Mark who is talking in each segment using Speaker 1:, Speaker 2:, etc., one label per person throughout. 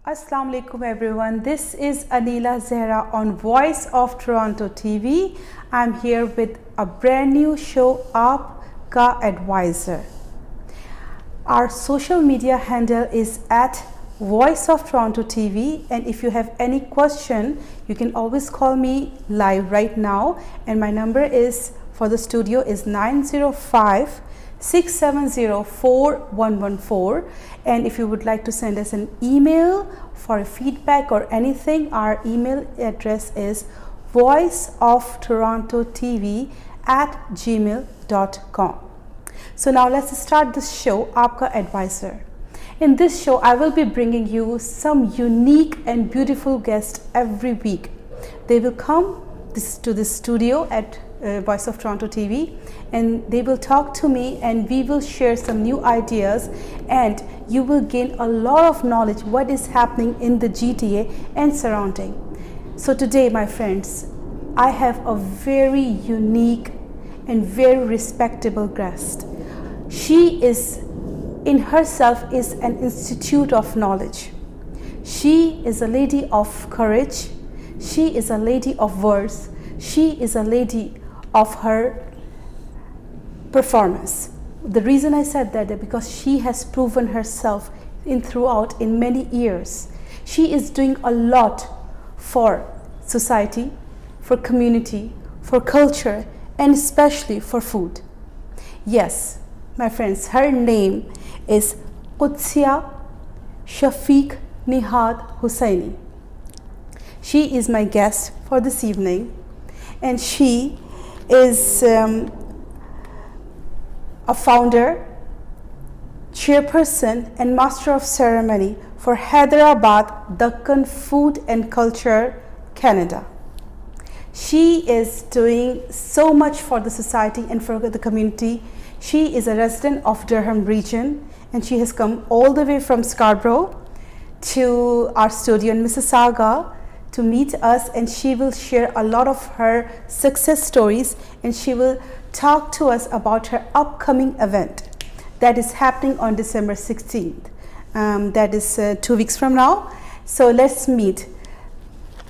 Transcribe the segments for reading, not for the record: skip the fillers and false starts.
Speaker 1: Assalamu alaikum everyone. This is Aneela Zehara on Voice of Toronto TV. I'm here with a brand new show, Aapka Advisor. Our social media handle is at Voice of Toronto TV, and if you have any question, you can always call me live right now, and my number is for the studio is 905-670-4114. And if you would like to send us an email for feedback or anything, our email address is voiceoftorontotv@gmail.com. So now let's start this show, Aapka Advisor. In this show, I will be bringing you some unique and beautiful guests every week. They will come to the studio at Voice of Toronto TV, and they will talk to me, and we will share some new ideas, and you will gain a lot of knowledge what is happening in the GTA and surrounding. So today, my friends, I have a very unique and very respectable guest. She is in herself is an institute of knowledge. She is a lady of courage. She is a lady of words. She is a lady of her performance. The reason I said that is because she has proven herself throughout in many years. She is doing a lot for society, for community, for culture, and especially for food. Yes, my friends, her name is Qudsia Shafiq Nehad Hussaini. She is my guest for this evening, and she is a founder, chairperson, and master of ceremony for Hyderabad Dakkan Food and Culture, Canada. She is doing so much for the society and for the community. She is a resident of Durham region, and she has come all the way from Scarborough to our studio in Mississauga to meet us, and she will share a lot of her success stories, and she will talk to us about her upcoming event that is happening on December 16th. That is 2 weeks from now. So let's meet.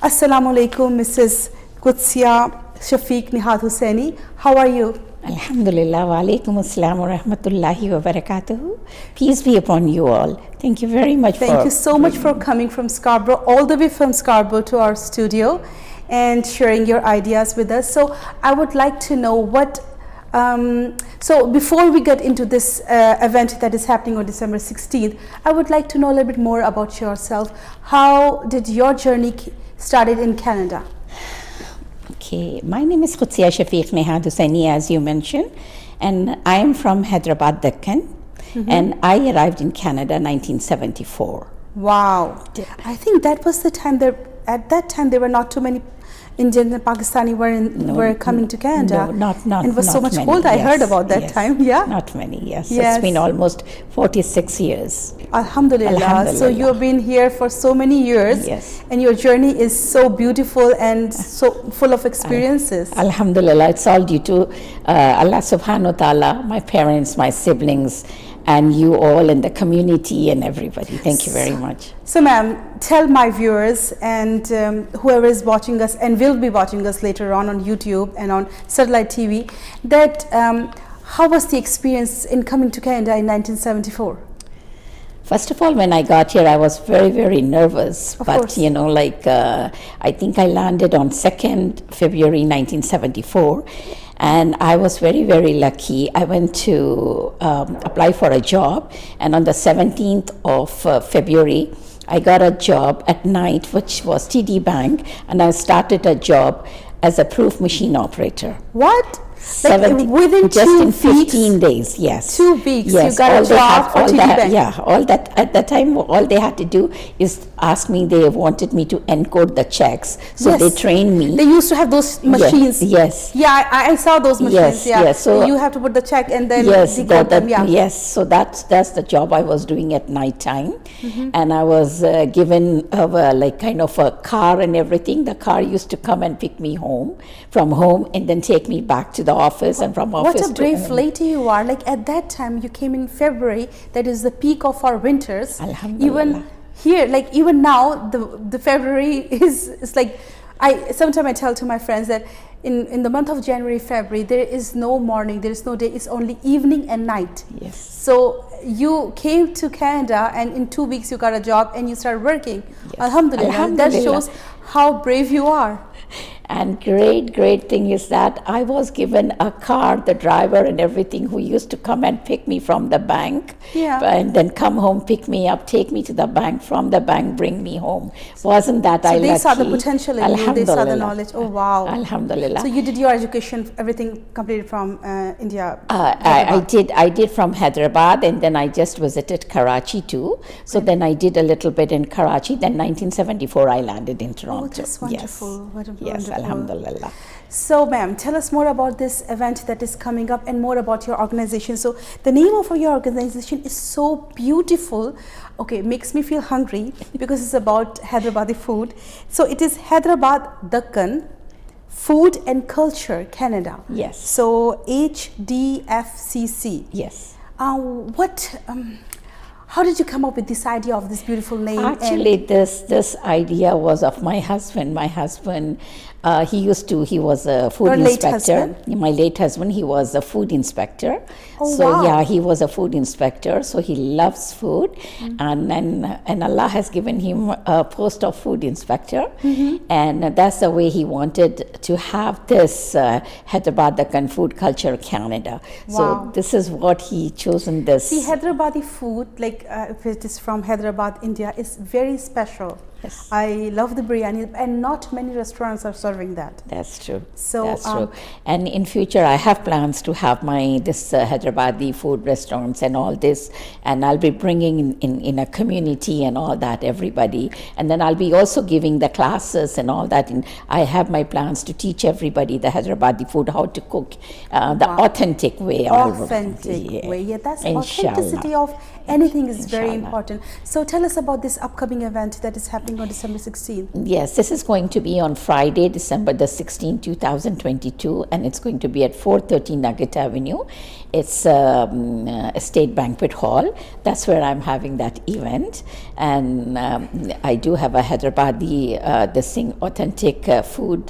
Speaker 1: Assalamu alaikum, Mrs. Qudsia Shafiq Nehad Hussaini. How are you?
Speaker 2: Alhamdulillah, wa alaikum assalam wa rahmatullahi wa barakatuhu. Peace be upon you all. Thank you very much.
Speaker 1: Thank you so much for coming from Scarborough, all the way from Scarborough to our studio and sharing your ideas with us. So I would like to know what, so before we get into this event that is happening on December 16th, I would like to know a little bit more about yourself. How did your journey started in Canada?
Speaker 2: Okay, my name is Qudsia Shafiq Nehad Hussaini, as you mentioned, and I am from Hyderabad, Deccan, and I arrived in Canada in 1974.
Speaker 1: Wow. I think that was the time that, at that time, there were not too many Indian and Pakistani were coming to Canada.
Speaker 2: No, not
Speaker 1: and it was
Speaker 2: not
Speaker 1: so much
Speaker 2: many,
Speaker 1: cold. I heard about that
Speaker 2: yes.
Speaker 1: time. Yeah.
Speaker 2: Not many, yes.
Speaker 1: Yes.
Speaker 2: It's been almost 46 years.
Speaker 1: Alhamdulillah.
Speaker 2: Alhamdulillah.
Speaker 1: So you have been here for so many years.
Speaker 2: Yes.
Speaker 1: And your journey is so beautiful and so full of experiences.
Speaker 2: Alhamdulillah, it's all due to Allah subhanahu wa ta'ala, my parents, my siblings, and you all in the community and everybody. Thank you very much.
Speaker 1: So ma'am, tell my viewers and whoever is watching us and will be watching us later on YouTube and on satellite TV, that how was the experience in coming to Canada in 1974?
Speaker 2: First of all, when I got here, I was very, very nervous.
Speaker 1: Of
Speaker 2: but,
Speaker 1: course.
Speaker 2: you know, like, I think I landed on 2nd February 1974. And I was very, very lucky. I went to apply for a job. And on the 17th of February, I got a job at night, which was TD Bank. And I started a job as a proof machine operator.
Speaker 1: What? Like within
Speaker 2: just
Speaker 1: 2
Speaker 2: in
Speaker 1: weeks?
Speaker 2: 15 days, yes.
Speaker 1: 2 weeks,
Speaker 2: yes,
Speaker 1: you got a job for TD Bank.
Speaker 2: Yeah, all that, at that time, all they had to do is ask me, they wanted me to encode the checks. So
Speaker 1: Yes.
Speaker 2: they trained me.
Speaker 1: They used to have those machines.
Speaker 2: Yes.
Speaker 1: Yeah, I saw those machines.
Speaker 2: Yes,
Speaker 1: yeah.
Speaker 2: yes, so-
Speaker 1: you have to put the check and then
Speaker 2: Yes,
Speaker 1: decode them. Yeah.
Speaker 2: yes. So that's the job I was doing at night time, and I was given like kind of a car and everything. The car used to come and pick me from home, and then take me back to the office, and from office.
Speaker 1: What a brave lady you are. Like at that time, you came in February, that is the peak of our winters.
Speaker 2: Alhamdulillah.
Speaker 1: Even here, like even now, the February is like, sometimes I tell to my friends that in the month of January, February, there is no morning, there is no day, it's only evening and night.
Speaker 2: Yes.
Speaker 1: So you came to Canada and in 2 weeks you got a job and you started working.
Speaker 2: Yes.
Speaker 1: Alhamdulillah.
Speaker 2: Alhamdulillah.
Speaker 1: That shows how brave you are.
Speaker 2: And great thing is that I was given a car, the driver and everything, who used to come and pick me from the bank, and then come home, pick me up, take me to the bank, from the bank, bring me home. Wasn't that I lucky?
Speaker 1: So they saw the potential in you, they saw the knowledge. Oh wow.
Speaker 2: Alhamdulillah.
Speaker 1: So you did your education, everything completed from India?
Speaker 2: I did from Hyderabad, and then I just visited Karachi too. So then I did a little bit in Karachi, then 1974 I landed in Toronto.
Speaker 1: Oh, that's wonderful.
Speaker 2: Yes. Alhamdulillah.
Speaker 1: So ma'am, tell us more about this event that is coming up and more about your organization. So the name of your organization is so beautiful. Okay, makes me feel hungry because it's about Hyderabadi food. So it is Hyderabad Dakkan Food and Culture Canada.
Speaker 2: Yes.
Speaker 1: So HDFCC.
Speaker 2: Yes.
Speaker 1: How did you come up with this idea of this beautiful name?
Speaker 2: Actually, this idea was of my husband. My husband, he was a food inspector. My late husband, he was a food inspector.
Speaker 1: Oh,
Speaker 2: so
Speaker 1: wow.
Speaker 2: yeah, he was a food inspector. So he loves food, and Allah has given him a post of food inspector, and that's the way he wanted to have this Hyderabad Dakkan Food Culture Canada.
Speaker 1: Wow.
Speaker 2: So this is what he chosen this.
Speaker 1: See, Hyderabadi food, like if it is from Hyderabad, India, is very special.
Speaker 2: Yes.
Speaker 1: I love the biryani, and not many restaurants are serving that.
Speaker 2: That's true.
Speaker 1: So,
Speaker 2: that's true. And in future, I have plans to have this Hyderabadi food restaurants and all this, and I'll be bringing in a community and all that, everybody. And then I'll be also giving the classes and all that. And I have my plans to teach everybody the Hyderabadi food, how to cook the authentic way.
Speaker 1: Authentic way. Yeah, that's
Speaker 2: Inshallah.
Speaker 1: Authenticity of anything is
Speaker 2: Inshallah.
Speaker 1: very important. So tell us about this upcoming event that is happening on December 16th.
Speaker 2: Yes, this is going to be on Friday, December the 16th, 2022, and it's going to be at 430 Nugget Avenue. It's a state banquet hall. That's where I'm having that event. And I do have a Hyderabadi, authentic food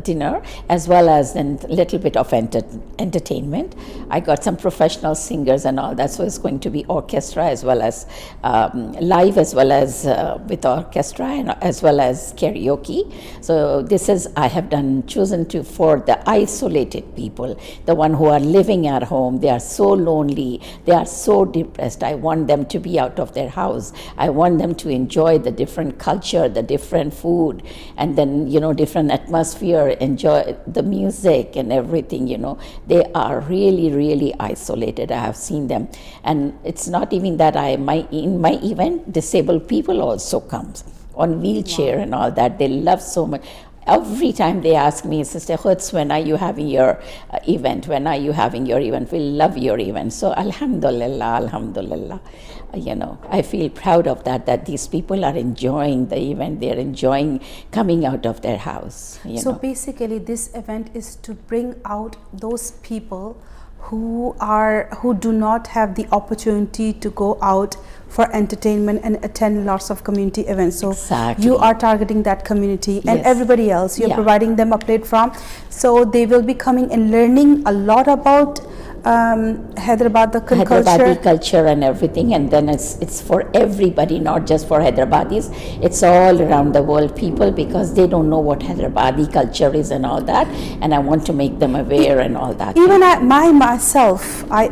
Speaker 2: dinner, as well as a little bit of entertainment. I got some professional singers and all that, so it's going to be orchestra as well as live, as well as with orchestra, and as well as karaoke. So this is, I have chosen for the isolated people, the one who are living at home. They are so lonely, they are so depressed. I want them to be out of their house. I want them to enjoy the different culture, the different food, and then, different atmosphere, enjoy the music and everything, They are really isolated. I have seen them. And it's not even that in my event, disabled people also comes on wheelchair. Wow. And all that. They love so much. Every time they ask me, Sister Quds, when are you having your event? When are you having your event? We love your event. So Alhamdulillah, I feel proud of that these people are enjoying the event. They're enjoying coming out of their house.
Speaker 1: So basically, this event is to bring out those people who do not have the opportunity to go out for entertainment and attend lots of community events. So
Speaker 2: exactly.
Speaker 1: You are targeting that community, and
Speaker 2: yes.
Speaker 1: everybody else. You're providing them a platform, so they will be coming and learning a lot about Hyderabadi
Speaker 2: culture and everything. And then it's for everybody, not just for Hyderabadis. It's all around the world people, because they don't know what Hyderabadi culture is and all that. And I want to make them aware and all that.
Speaker 1: Even myself, I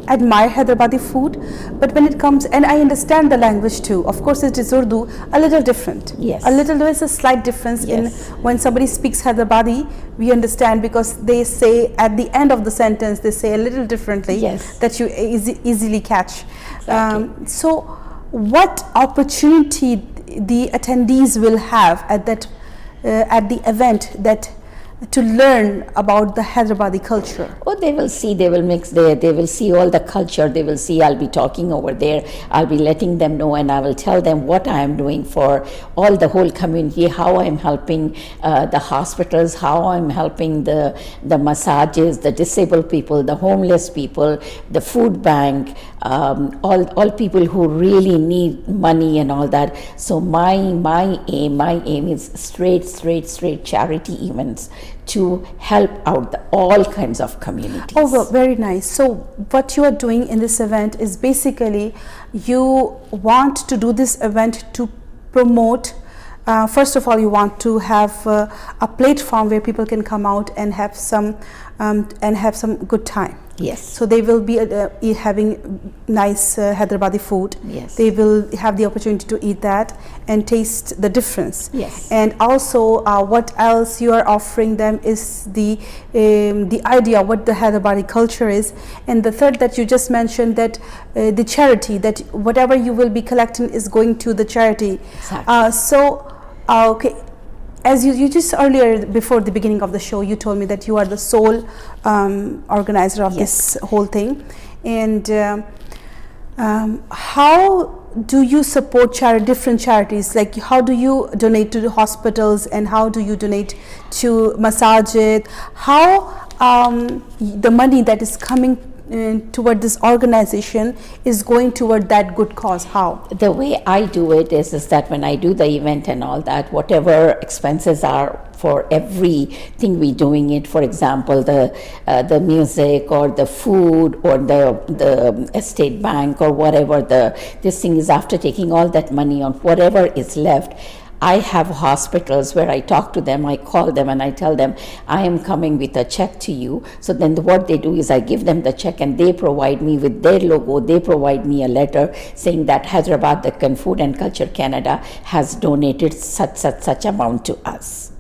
Speaker 1: admire Hyderabadi food, but when it comes, and I understand the language too. Of course, it is Urdu, a little different.
Speaker 2: Yes.
Speaker 1: There is a slight difference in when somebody speaks Hyderabadi, we understand, because they say at the end of the sentence, they say a little differently, that you easily catch.
Speaker 2: Exactly.
Speaker 1: So what opportunity the attendees will have at the event that to learn about the Hyderabadi culture?
Speaker 2: Oh, they will see, they will mix there, they will see all the culture, they will see I'll be talking over there, I'll be letting them know, and I will tell them what I am doing for all the whole community, how I'm helping the hospitals, how I'm helping the massages, the disabled people, the homeless people, the food bank, all people who really need money and all that. So my aim is straight charity events to help out all kinds of communities.
Speaker 1: Oh, well, very nice. So what you are doing in this event is basically you want to do this event to promote, first of all, you want to have a platform where people can come out and have some good time.
Speaker 2: Yes.
Speaker 1: So they will be having nice Hyderabadi food.
Speaker 2: Yes.
Speaker 1: They will have the opportunity to eat that and taste the difference.
Speaker 2: Yes.
Speaker 1: And also, what else you are offering them is the idea what the Hyderabadi culture is. And the third that you just mentioned, that the charity, that whatever you will be collecting is going to the charity.
Speaker 2: Exactly.
Speaker 1: Okay. As you just earlier, before the beginning of the show, you told me that you are the sole organizer of this whole thing. And how do you support different charities? Like, how do you donate to the hospitals, and how do you donate to Masajid? How the money that is coming toward this organization is going toward that good cause? How?
Speaker 2: The way I do it is that when I do the event and all that, whatever expenses are for everything we're doing it, for example, the music or the food or the estate bank or whatever this thing is, after taking all that money on whatever is left, I have hospitals where I talk to them, I call them and I tell them, I am coming with a check to you. So then what they do is I give them the check and they provide me with their logo, they provide me a letter saying that Hyderabad Deccan Food and Culture Canada has donated such amount to us.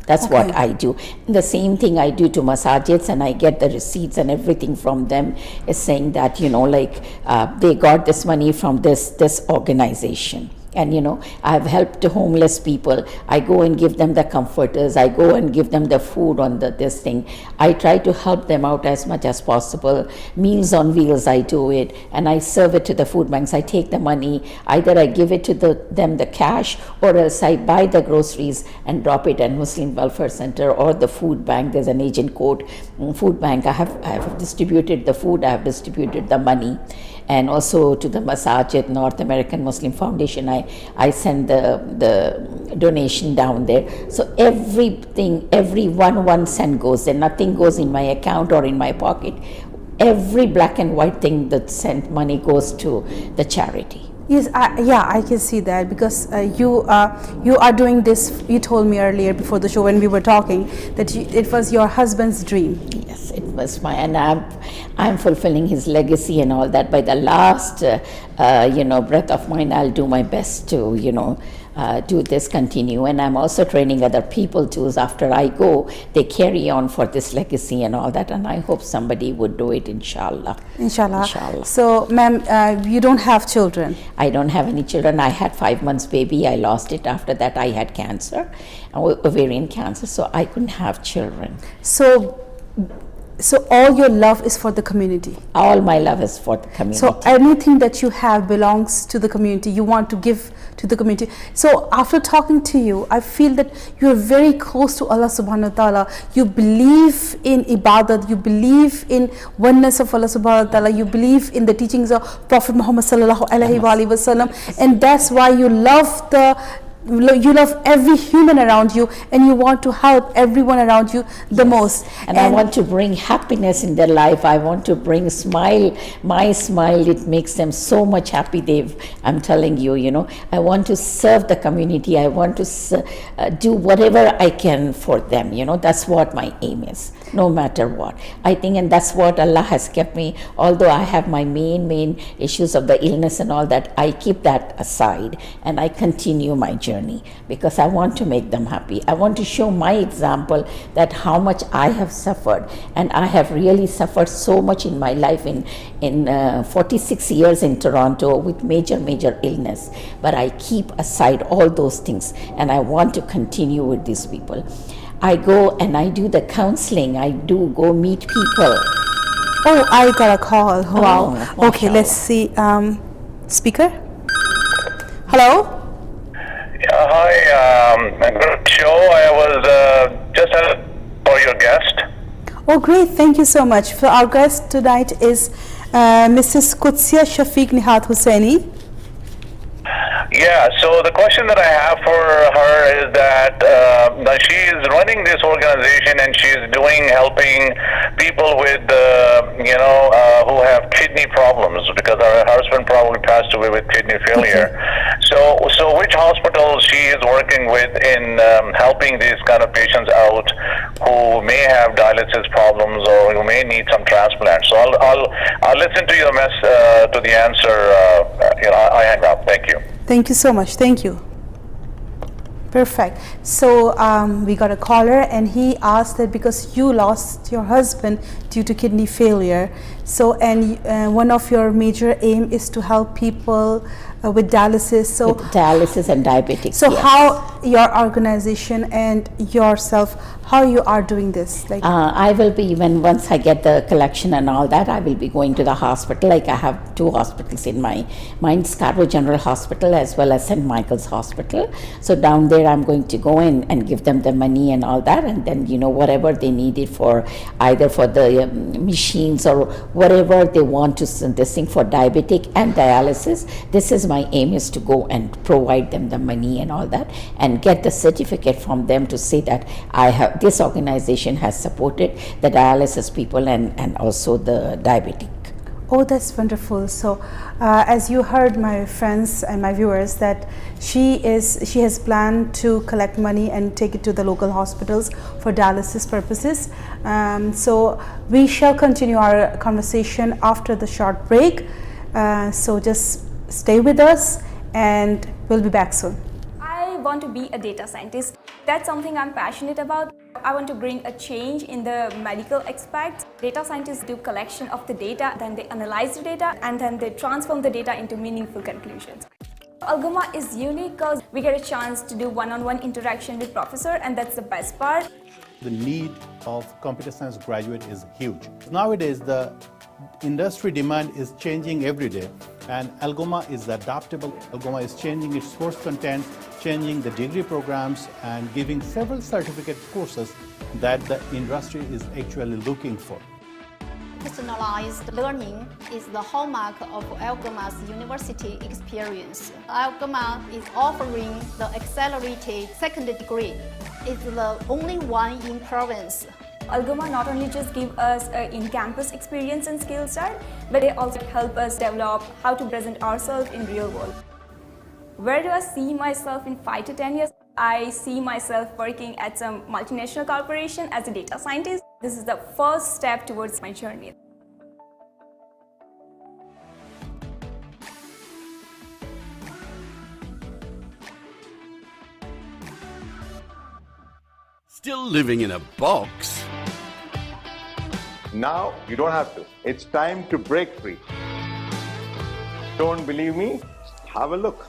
Speaker 2: That's what I do. The same thing I do to masajids, and I get the receipts and everything from them, is saying that, they got this money from this organization. And I've helped homeless people. I go and give them the comforters. I go and give them the food on this thing. I try to help them out as much as possible. Meals on Wheels, I do it, and I serve it to the food banks. I take the money, either I give it to them the cash, or else I buy the groceries and drop it at Muslim Welfare Center or the food bank. There's an agent code food bank. I have distributed the food. I have distributed the money. And also to the Masajid, North American Muslim Foundation, I send the donation down there. So everything, every 1 cent goes there. Nothing goes in my account or in my pocket. Every black and white thing that sent money goes to the charity.
Speaker 1: Yes, I can see that, because you are doing this. You told me earlier before the show when we were talking that it was your husband's dream.
Speaker 2: Yes, it was and I'm fulfilling his legacy and all that. By the last breath of mine, I'll do my best to do this, continue. And I'm also training other people too. After I go, they carry on for this legacy and all that, and I hope somebody would do it, inshallah.
Speaker 1: Inshallah. So, ma'am, you don't have children?
Speaker 2: I don't have any children. I had 5 months baby. I lost it. After that, I had cancer, ovarian cancer, so I couldn't have children.
Speaker 1: So all your love is for the community?
Speaker 2: All my love is for the community.
Speaker 1: So anything that you have belongs to the community. You want to give to the community. So after talking to you, I feel that you are very close to Allah subhanahu wa ta'ala. You believe in ibadat. You believe in oneness of Allah subhanahu wa ta'ala. You believe in the teachings of Prophet Muhammad sallallahu alaihi wasallam. And that's why you love every human around you, and you want to help everyone around you the most.
Speaker 2: And I want to bring happiness in their life. I want to bring smile. My smile, it makes them so much happy. I'm telling you, I want to serve the community. I want to do whatever I can for them. That's what my aim is, no matter what. I think, and that's what Allah has kept me. Although I have my main issues of the illness and all that, I keep that aside and I continue my journey, because I want to make them happy. I want to show my example that how much I have suffered, and I have really suffered so much in my life in 46 years in Toronto with major illness, but I keep aside all those things and I want to continue with these people. I go and I do the counseling. I do go meet people.
Speaker 1: Oh, I got a call. Wow.
Speaker 2: Oh,
Speaker 1: Okay, let's see. Speaker? Hello?
Speaker 3: Yeah, hi. Good show. I was just for your guest.
Speaker 1: Oh, great. Thank you so much. For our guest tonight is Mrs. Qudsia Shafiq Nehad Hussaini.
Speaker 3: Yeah, so the question that I have for her is that she is running this organization and she's helping people with, who have kidney problems because her husband probably passed away with kidney failure. Okay. So which hospitals she is working with in helping these kind of patients out who may have dialysis problems or who may need some transplant? So I'll listen to your to the answer. I hang up. Thank you.
Speaker 1: Thank you so much. Thank you. Perfect. So we got a caller and he asked that because you lost your husband due to kidney failure, so and one of your major aim is to help people with dialysis. So
Speaker 2: with dialysis and diabetics.
Speaker 1: So
Speaker 2: yes.
Speaker 1: How your organization and yourself, how you are doing this? Like
Speaker 2: I will be, once I get the collection and all that, I will be going to the hospital. Like I have 2 hospitals in my mind, Scarborough General Hospital as well as St. Michael's Hospital. So down there I'm going to go in and give them the money and all that, and then whatever they needed for either for the machines or whatever they want to this thing for diabetic and dialysis. This is my aim, is to go and provide them the money and all that and get the certificate from them to say that this organization has supported the dialysis people and also the diabetic.
Speaker 1: Oh, that's wonderful. So as you heard, my friends and my viewers, that she has planned to collect money and take it to the local hospitals for dialysis purposes. So we shall continue our conversation after the short break. So just stay with us and we'll be back soon.
Speaker 4: I want to be a data scientist. That's something I'm passionate about. I want to bring a change in the medical aspect. Data scientists do collection of the data, then they analyze the data, and then they transform the data into meaningful conclusions. Algoma is unique because we get a chance to do one-on-one interaction with professor, and that's the best part.
Speaker 5: The need of computer science graduate is huge. Nowadays, the industry demand is changing every day, and Algoma is adaptable. Algoma is changing its course content, changing the degree programs, and giving several certificate courses that the industry is actually looking for.
Speaker 6: Personalized learning is the hallmark of Algoma's university experience. Algoma is offering the accelerated second degree. It's the only one in province.
Speaker 4: Algoma not only just give us an in-campus experience and skill set, but they also help us develop how to present ourselves in real world. Where do I see myself in 5 to 10 years? I see myself working at some multinational corporation as a data scientist. This is the first step towards my journey.
Speaker 7: Still living in a box?
Speaker 8: Now you don't have to. It's time to break free. Don't believe me? Have a look.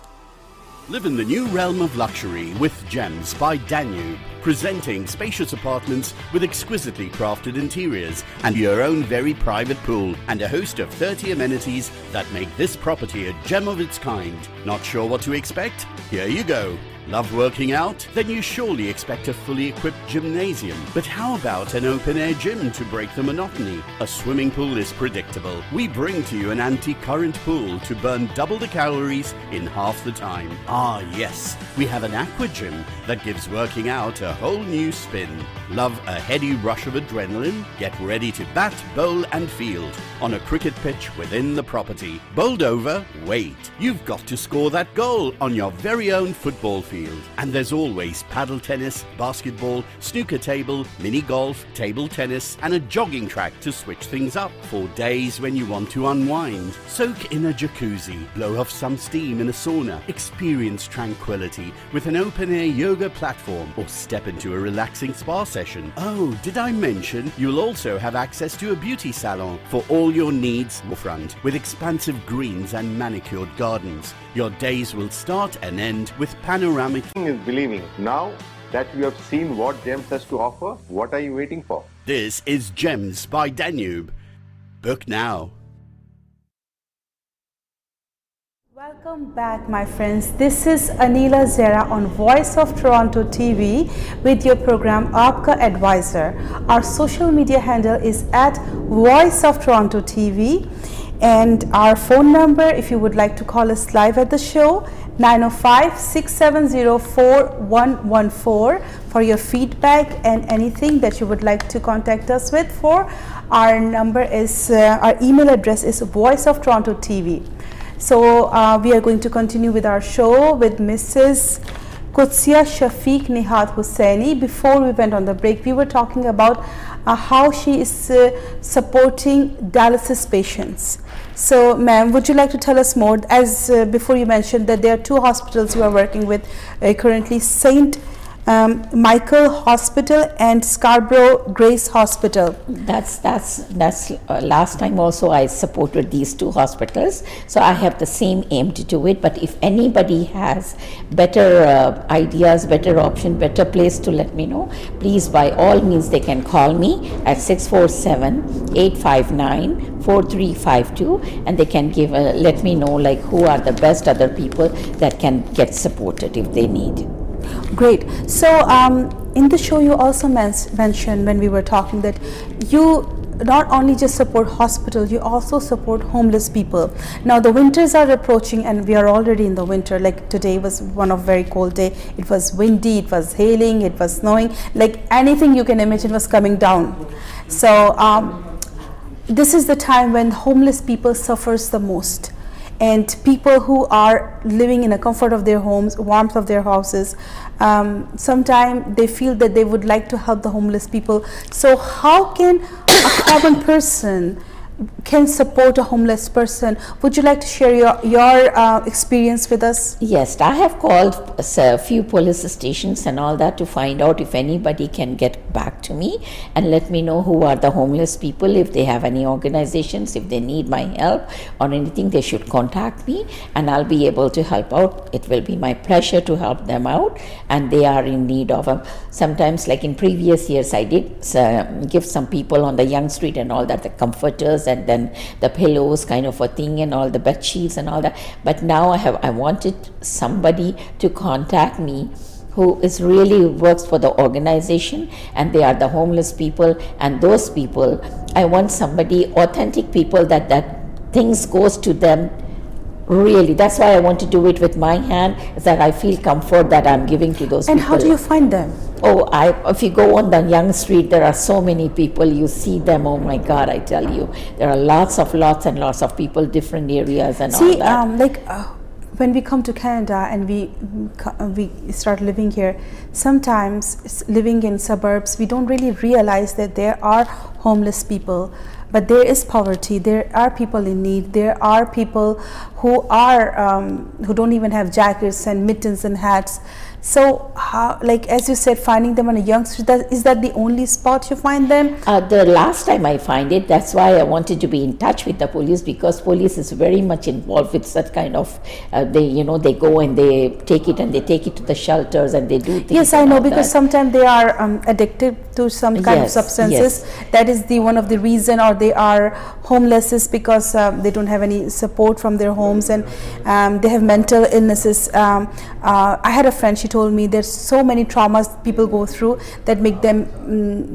Speaker 7: Live in the new realm of luxury with Gems by Danube, presenting spacious apartments with exquisitely crafted interiors and your own very private pool and a host of 30 amenities that make this property a gem of its kind. Not sure what to expect? Here you go. Love working out? Then you surely expect a fully equipped gymnasium. But how about an open-air gym to break the monotony? A swimming pool is predictable. We bring to you an anti-current pool to burn double the calories in half the time. Ah yes, we have an aqua gym that gives working out a whole new spin. Love a heady rush of adrenaline? Get ready to bat, bowl and field on a cricket pitch within the property. Bowled over? Wait. You've got to score that goal on your very own football field. And there's always paddle tennis, basketball, snooker table, mini golf, table tennis and a jogging track to switch things up for days when you want to unwind. Soak in a jacuzzi, blow off some steam in a sauna, experience tranquility with an open-air yoga platform or step into a relaxing spa session. Oh, did I mention you'll also have access to a beauty salon for all your needs front with expansive greens and manicured gardens. Your days will start and end with panoramic.
Speaker 8: Is believing. Now that you have seen what GEMS has to offer? What are you waiting for?
Speaker 7: This is Gems by Danube. Book now.
Speaker 1: Welcome back, my friends. This is Aneela Zehara on Voice of Toronto TV with your program Aapka Advisor. Our social media handle is at Voice of Toronto TV, and our phone number, if you would like to call us live at the show, 905-670-4114 for your feedback and anything that you would like to contact us with. For our number is our email address is Voice of Toronto TV. So we are going to continue with our show with Mrs. Qudsia Shafiq Nehad Hussaini. Before we went on the break, we were talking about how she is supporting dialysis patients. So, ma'am, would you like to tell us more? As before you mentioned that there are two hospitals you are working with currently, St. Michael Hospital and Scarborough Grace Hospital.
Speaker 2: That's last time also I supported these two hospitals, so I have the same aim to do it. But if anybody has better ideas, better option, better place to let me know, please by all means they can call me at 647-859-4352 and they can give let me know like who are the best other people that can get supported if they need.
Speaker 1: Great. So in the show you also mentioned when we were talking that you not only just support hospitals, you also support homeless people. Now the winters are approaching and we are already in the winter. Like today was one of very cold day. It was windy, it was hailing, it was snowing, like anything you can imagine was coming down. So this is the time when homeless people suffers the most. And people who are living in the comfort of their homes, warmth of their houses, sometimes they feel that they would like to help the homeless people. So how can a common person can support a homeless person? Would you like to share your experience with us?
Speaker 2: Yes, I have called a few police stations and all that to find out if anybody can get back to me and let me know who are the homeless people. If they have any organizations, if they need my help or anything, they should contact me and I'll be able to help out. It will be my pleasure to help them out, and they are in need of sometimes like in previous years I did give some people on the Young Street and all that, the comforters and then the pillows kind of a thing and all the bed sheets and all that. But now I wanted somebody to contact me who is really works for the organization and they are the homeless people, and those people I want somebody authentic people that things goes to them really. That's why I want to do it with my hand, is that I feel comfort that I'm giving to those
Speaker 1: and
Speaker 2: people.
Speaker 1: how do you find them?
Speaker 2: Oh, if you go on the Young Street, there are so many people, you see them, oh my God, I tell you, there are lots and lots of people, different areas and all that.
Speaker 1: When we come to Canada and we start living here, sometimes living in suburbs, we don't really realize that there are homeless people. But there is poverty, there are people in need, there are people who don't even have jackets and mittens and hats. So, how, like as you said, finding them on a Young Street, is that the only spot you find them?
Speaker 2: The last time I find it, that's why I wanted to be in touch with the police, because police is very much involved with such kind of, they go and they take it to the shelters and they do things.
Speaker 1: Yes, I know, because sometimes they are addicted to some kind of substances.
Speaker 2: Yes.
Speaker 1: That is the one of the reason, or they are homeless is because they don't have any support from their homes and they have mental illnesses. I had a friend, she told me there's so many traumas people go through that make them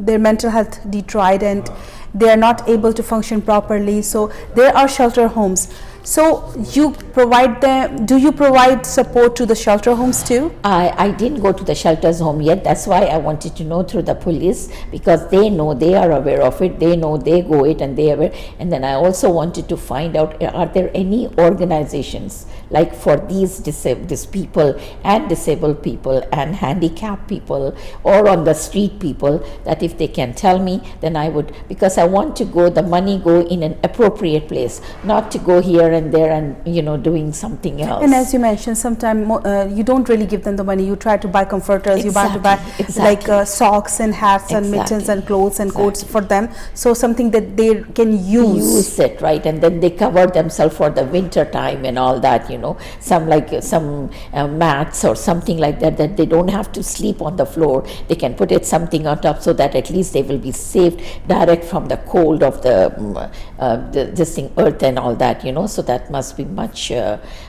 Speaker 1: their mental health deteriorate and they are not able to function properly. So there are shelter homes. So you provide them, do you provide support to the shelter homes too?
Speaker 2: I didn't go to the shelters home yet. That's why I wanted to know through the police, because they know, they are aware of it, they know, they go it and they are aware. And then I also wanted to find out, are there any organizations like for these people and disabled people and handicapped people or on the street people, that if they can tell me, then I would, because I want to go, the money go in an appropriate place, not to go here and there and doing something else.
Speaker 1: And as you mentioned, sometimes you don't really give them the money, you try to buy comforters, you buy like socks and hats and mittens and clothes and coats for them, so something that they can use
Speaker 2: it, right? And then they cover themselves for the winter time and all that, some mats or something like that, that they don't have to sleep on the floor. They can put it something on top so that at least they will be saved direct from the cold of this thing, earth and all that, so that must be much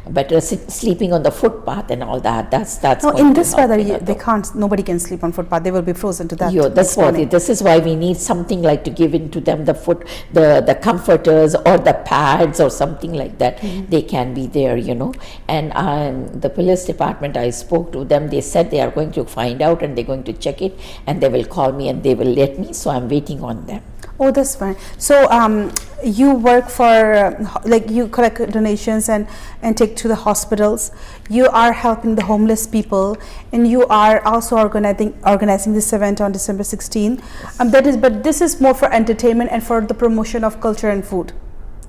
Speaker 2: better. Sleeping on the footpath and all that, that's
Speaker 1: no, in this weather nobody can sleep on footpath. They will be frozen to death.
Speaker 2: This is why we need something like to give into them the comforters or the pads or something like that. They can be there, and the police department, I spoke to them, they said they are going to find out and they're going to check it and they will call me and they will let me, so I'm waiting on them.
Speaker 1: Oh, that's fine. So you work for, you collect donations and take to the hospitals. You are helping the homeless people, and you are also organizing this event on December 16th. But this is more for entertainment and for the promotion of culture and food.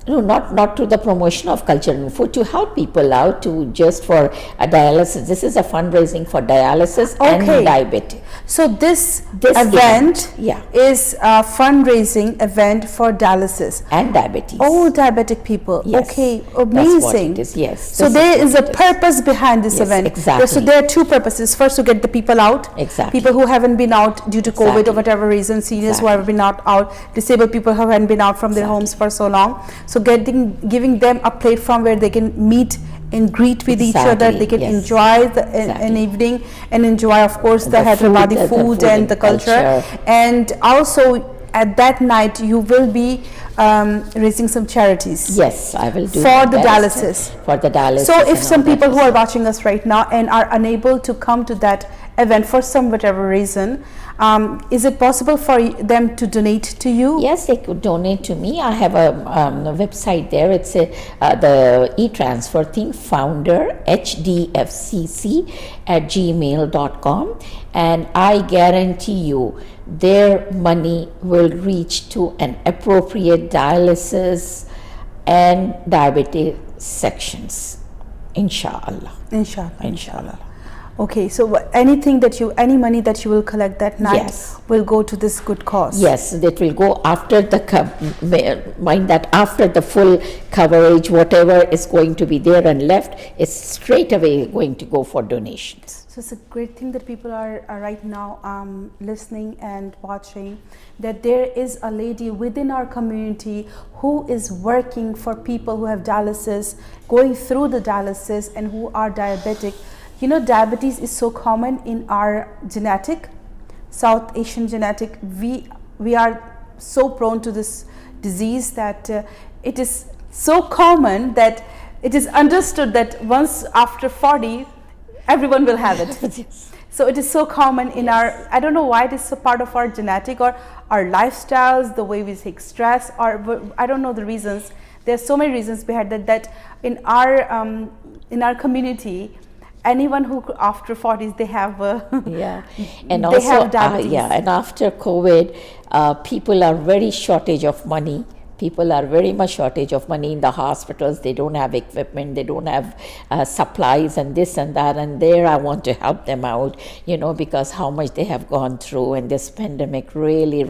Speaker 2: No, not to the promotion of culture and food, to help people out, to just for dialysis. This is a fundraising for dialysis and diabetes.
Speaker 1: So this event is a fundraising event for dialysis
Speaker 2: and diabetes.
Speaker 1: Oh, diabetic people.
Speaker 2: Yes.
Speaker 1: Okay, amazing.
Speaker 2: That's what it is. Yes.
Speaker 1: So there is a purpose behind this event.
Speaker 2: Exactly.
Speaker 1: So there are two purposes. First, to get the people out.
Speaker 2: Exactly.
Speaker 1: People who haven't been out due to COVID or whatever reason, seniors who have been not out, disabled people who haven't been out from their homes for so long. So giving them a platform where they can meet and greet with each other, they can enjoy an evening and enjoy, of course, the Hyderabadi food and the culture. And also at that night you will be raising some charities.
Speaker 2: Yes, I will do
Speaker 1: for the dialysis.
Speaker 2: For the dialysis.
Speaker 1: So if some people who are watching us right now and are unable to come to that event for some whatever reason, is it possible for them to donate to you?
Speaker 2: Yes, they could donate to me. I have a website there. It's the e-transfer thing, founder hdfcc@gmail.com, and I guarantee you their money will reach to an appropriate dialysis and diabetes sections. Inshallah.
Speaker 1: Inshallah. Okay, so any money that you will collect that night will go to this good cause.
Speaker 2: Yes, that will go after mind that after the full coverage, whatever is going to be there and left is straight away going to go for donations.
Speaker 1: So it's a great thing that people are right now listening and watching, that there is a lady within our community who is working for people who have dialysis, going through the dialysis, and who are diabetic. Diabetes is so common in our South Asian genetic. We are so prone to this disease that it is so common that it is understood that once after 40, everyone will have it. So it is so common in our, I don't know why it is so part of our genetic or our lifestyles, the way we take stress, or I don't know the reasons. There are so many reasons behind that in our community, anyone who after 40s they have
Speaker 2: and also and after COVID, people are very shortage of money. People are very much shortage of money in the hospitals. They don't have equipment, they don't have supplies and this and that, and there I want to help them out, because how much they have gone through, and this pandemic really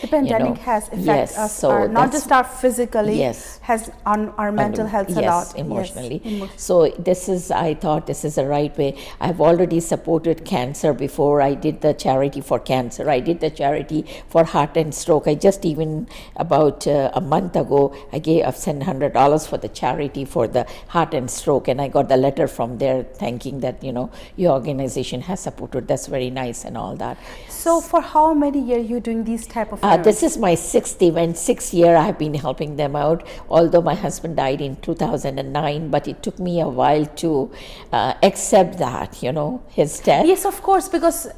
Speaker 1: the pandemic has affected us, so not just our physically, has on our mental health a lot,
Speaker 2: emotionally. So I thought this is the right way. I've already supported cancer before. I did the charity for cancer, I did the charity for heart and stroke. I just even about a month ago, I've sent $100 for the charity for the heart and stroke, and I got the letter from there thanking that, your organization has supported. That's very nice and all that.
Speaker 1: So for how many years you doing these type of events?
Speaker 2: This is my 6th year I've been helping them out, although my husband died in 2009, but it took me a while to accept that, his death.
Speaker 1: Yes, of course, because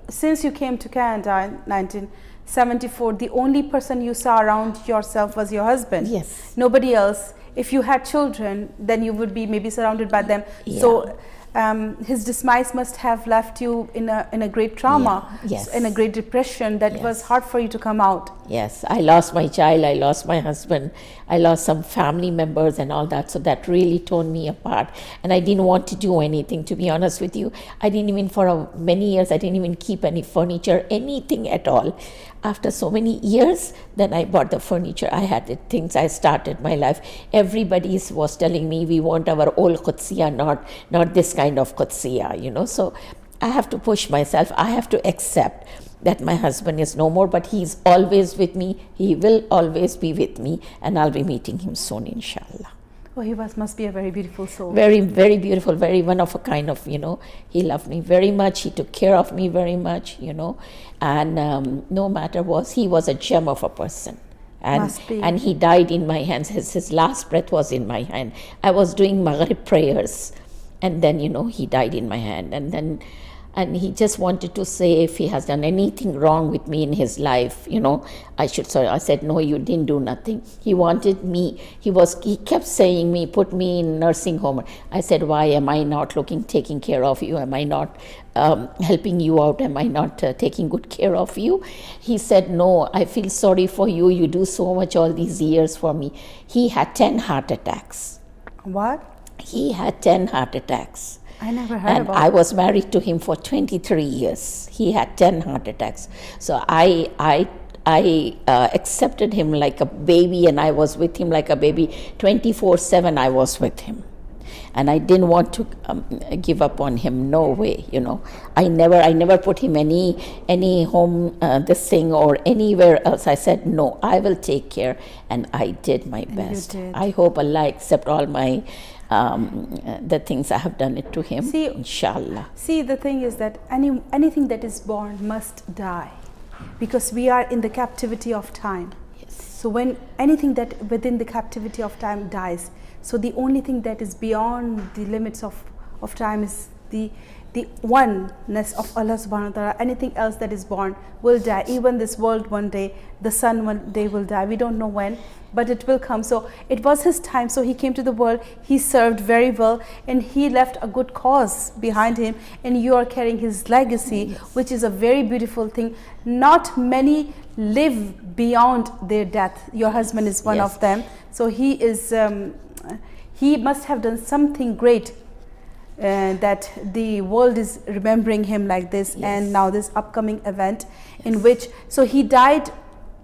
Speaker 1: since you came to Canada in 1974, the only person you saw around yourself was your husband.
Speaker 2: Yes.
Speaker 1: Nobody else. If you had children, then you would be maybe surrounded by them. So his demise must have left you in a great trauma,
Speaker 2: yes.
Speaker 1: in a great depression that
Speaker 2: Yes.
Speaker 1: was hard for you to come out.
Speaker 2: Yes, I lost my child, I lost my husband, I lost some family members and all that. So that really torn me apart. And I didn't want to do anything, to be honest with you. I didn't even, for many years, I didn't even keep any furniture, anything at all. After so many years, then I bought the furniture. I had the things, I started my life. Everybody was telling me, we want our old Qudsia, not this kind of Qudsia, you know. So I have to push myself. I have to accept that my husband is no more, but he's always with me. He will always be with me, and I'll be meeting him soon, inshallah.
Speaker 1: Oh, he must be a very beautiful soul.
Speaker 2: Very, very beautiful, very one of a kind of, you know. He loved me very much. He took care of me very much, you know. And no matter what, he was a gem of a person. And he died in my hands. His last breath was in my hand. I was doing Maghrib prayers, and then, you know, he died in my hand. And he just wanted to say if he has done anything wrong with me in his life, you know, I said, no, you didn't do nothing. He wanted me. He kept saying me, put me in nursing home. I said, why am I not taking care of you? Am I not helping you out? Am I not taking good care of you? He said, no, I feel sorry for you. You do so much all these years for me. He had 10 heart attacks.
Speaker 1: What?
Speaker 2: He had 10 heart attacks.
Speaker 1: I never heard about it.
Speaker 2: I was married to him for 23 years. He had 10 heart attacks. So I accepted him like a baby, and I was with him like a baby. 24/7 I was with him. And I didn't want to give up on him. No way, you know. I never put him any home this thing or anywhere else. I said, no, I will take care. And I did my best. I hope Allah accept all my the things I have done it to him, inshallah.
Speaker 1: See, the thing is that anything that is born must die, because we are in the captivity of time.
Speaker 2: Yes.
Speaker 1: So when anything that within the captivity of time dies, so the only thing that is beyond the limits of time is the oneness of Allah subhanahu wa ta'ala. Anything else that is born will die. Even this world, one day, the sun one day will die. We don't know when, but it will come. So it was his time. So he came to the world, he served very well, and he left a good cause behind him, and you are carrying his legacy, which is a very beautiful thing. Not many live beyond their death. Your husband is one of them. So he is he must have done something great, that the world is remembering him like this. And now this upcoming event in which, so he died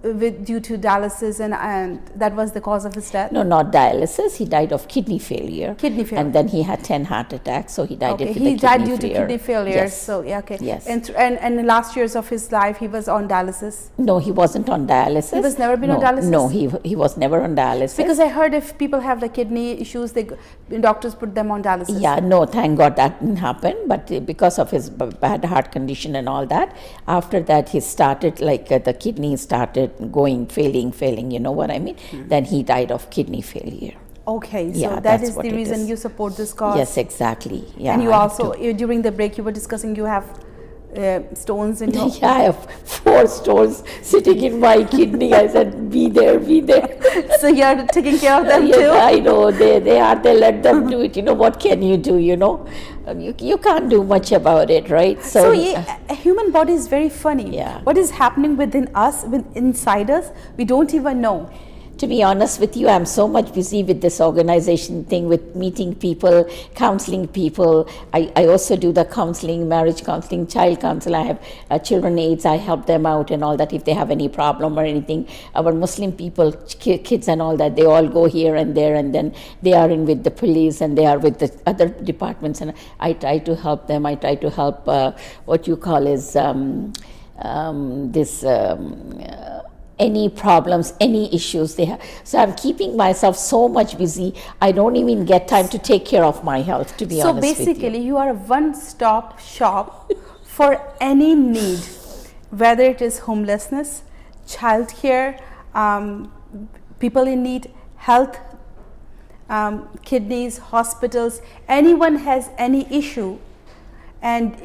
Speaker 1: due to dialysis, and that was the cause of his death?
Speaker 2: No, not dialysis. He died of kidney failure.
Speaker 1: Kidney failure.
Speaker 2: And then he had 10 heart attacks, so he died
Speaker 1: Okay,
Speaker 2: due
Speaker 1: he died due to kidney failure.
Speaker 2: Yes.
Speaker 1: So yeah, okay.
Speaker 2: Yes.
Speaker 1: And in the last years of his life, he was on dialysis.
Speaker 2: No, he wasn't on dialysis.
Speaker 1: He was never been on dialysis?
Speaker 2: No, he was never on dialysis.
Speaker 1: Because I heard if people have like kidney issues, doctors put them on dialysis.
Speaker 2: Yeah, no, thank God that didn't happen. But because of his bad heart condition and all that, after that he started the kidney started failing, you know what I mean? Then he died of kidney failure.
Speaker 1: Okay, so
Speaker 2: Yeah,
Speaker 1: that
Speaker 2: that's
Speaker 1: is
Speaker 2: what
Speaker 1: the
Speaker 2: it
Speaker 1: reason
Speaker 2: is.
Speaker 1: you support this cause.
Speaker 2: Yes, exactly. Yeah,
Speaker 1: And you
Speaker 2: I
Speaker 1: also,
Speaker 2: do.
Speaker 1: during the break, you were discussing you have stones in your...
Speaker 2: Yeah, I have 4 stones sitting in my kidney. I said, be there.
Speaker 1: So you're taking care of them
Speaker 2: Yes,
Speaker 1: too?
Speaker 2: I know, they let them do it. You know, what can you do, you know? You can't do much about it, right?
Speaker 1: So a human body is very funny.
Speaker 2: Yeah.
Speaker 1: What is happening within us, inside us, we don't even know.
Speaker 2: To be honest with you, I'm so much busy with this organization thing, with meeting people, counseling people. I also do the counseling, marriage counseling, child counsel. I have children aids. I help them out and all that if they have any problem or anything. Our Muslim people, kids and all that, they all go here and there, and then they are in with the police and they are with the other departments, and I try to help them. I try to help what you call is any problems, any issues they have. So I'm keeping myself so much busy, I don't even get time to take care of my health, to be honest with you.
Speaker 1: So basically, you are a one-stop shop for any need, whether it is homelessness, childcare, people in need, health, kidneys, hospitals, anyone has any issue, and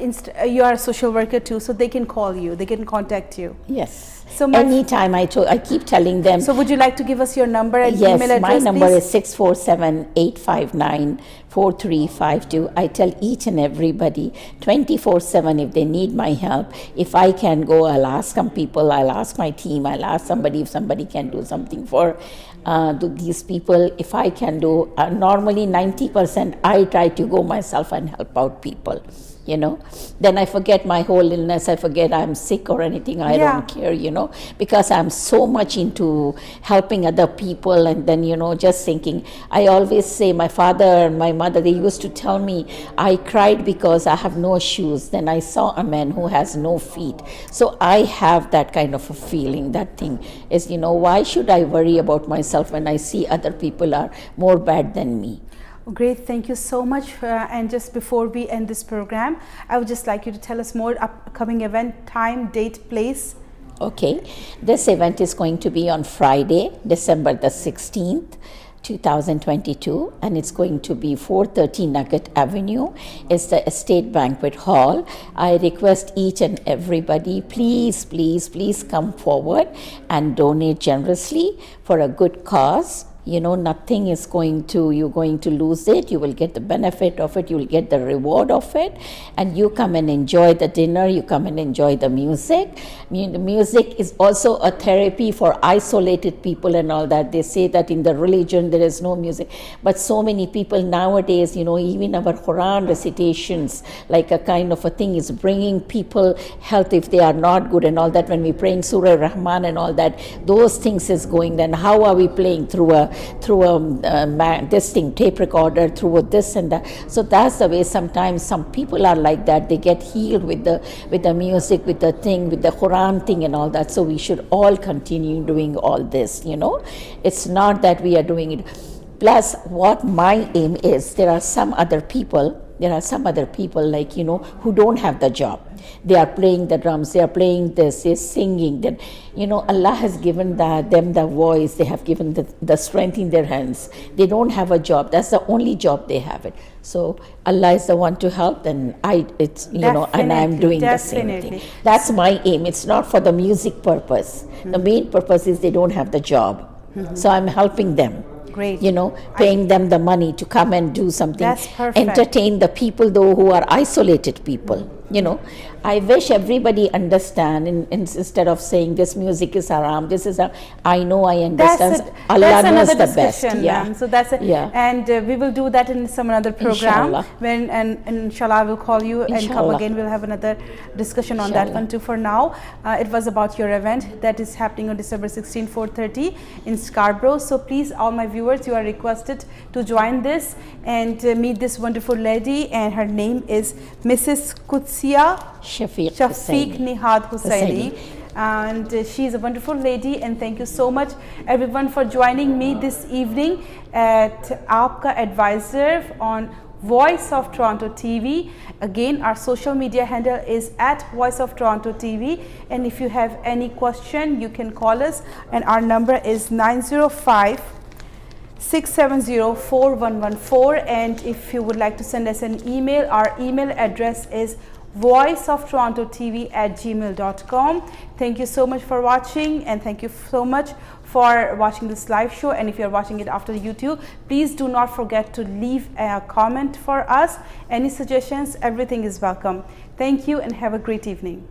Speaker 1: you are a social worker too, so they can call you, they can contact you.
Speaker 2: Yes.
Speaker 1: So
Speaker 2: anytime I keep telling them.
Speaker 1: So would you like to give us your number and
Speaker 2: yes,
Speaker 1: email address?
Speaker 2: Yes, my number
Speaker 1: please?
Speaker 2: is 647-859-4352. I tell each and everybody 24/7 if they need my help. If I can go, I'll ask some people, I'll ask my team, I'll ask somebody if somebody can do something for these people. If I can do, normally 90% I try to go myself and help out people. You know, then I forget my whole illness, I forget I'm sick or anything, I don't care, you know, because I'm so much into helping other people. And then, you know, just thinking, I always say, my father and my mother, they used to tell me, I cried because I have no shoes. Then I saw a man who has no feet. So I have that kind of a feeling. That thing is, you know, why should I worry about myself when I see other people are more bad than me?
Speaker 1: Great, thank you so much. And just before we end this program, I would just like you to tell us more upcoming event, time, date, place.
Speaker 2: Okay, this event is going to be on Friday, December the 16th, 2022, and it's going to be 430 Nugget Avenue. It's the Estate Banquet Hall. I request each and everybody, please, please, please come forward and donate generously for a good cause. You know, nothing is you're going to lose it. You will get the benefit of it. You will get the reward of it. And you come and enjoy the dinner. You come and enjoy the music. The music is also a therapy for isolated people and all that. They say that in the religion there is no music. But so many people nowadays, you know, even our Quran recitations, like a kind of a thing, is bringing people health if they are not good and all that. When we praying Surah Rahman and all that, those things is going. Then how are we playing through this thing, tape recorder, through this and that? So that's the way sometimes some people are like that. They get healed with the music, with the thing, with the Quran thing and all that. So we should all continue doing all this, you know. It's not that we are doing it. Plus, what my aim is, there are some other people like, you know, who don't have the job. They are playing the drums, they are playing this, they're singing. Then, you know, Allah has given them the voice, they have given the strength in their hands. They don't have a job. That's the only job they have it. So Allah is the one to help, and and I'm doing the same thing. That's my aim. It's not for the music purpose. Mm-hmm. The main purpose is they don't have the job. Mm-hmm. So I'm helping them.
Speaker 1: Great.
Speaker 2: You know, paying them the money to come and do something.
Speaker 1: That's perfect.
Speaker 2: Entertain the people though who are isolated people. You know, I wish everybody understand instead of saying this music is haram, this is I know, I understand. Allah knows the best.
Speaker 1: Yeah. So that's it. Yeah. And we will do that in some another program.
Speaker 2: Inshallah.
Speaker 1: And inshallah I will call you and come again. We'll have another discussion on that one too. For now, it was about your event that is happening on December 16, 4:30 in Scarborough. So please, all my viewers, you are requested to join this and meet this wonderful lady, and her name is Mrs. Qudsia Shafiq Nehad Hussaini. And she's a wonderful lady, and thank you so much everyone for joining me this evening at Aapka Advisor on Voice of Toronto TV. Again, our social media handle is at Voice of Toronto TV, and if you have any question you can call us, and our number is 905-670-4114. and if you would like to send us an email, our email address is voiceofTorontoTV@gmail.com. Thank you so much for watching, and thank you so much for watching this live show. And if you're watching it after YouTube, please do not forget to leave a comment for us. Any suggestions, everything is welcome. Thank you and have a great evening.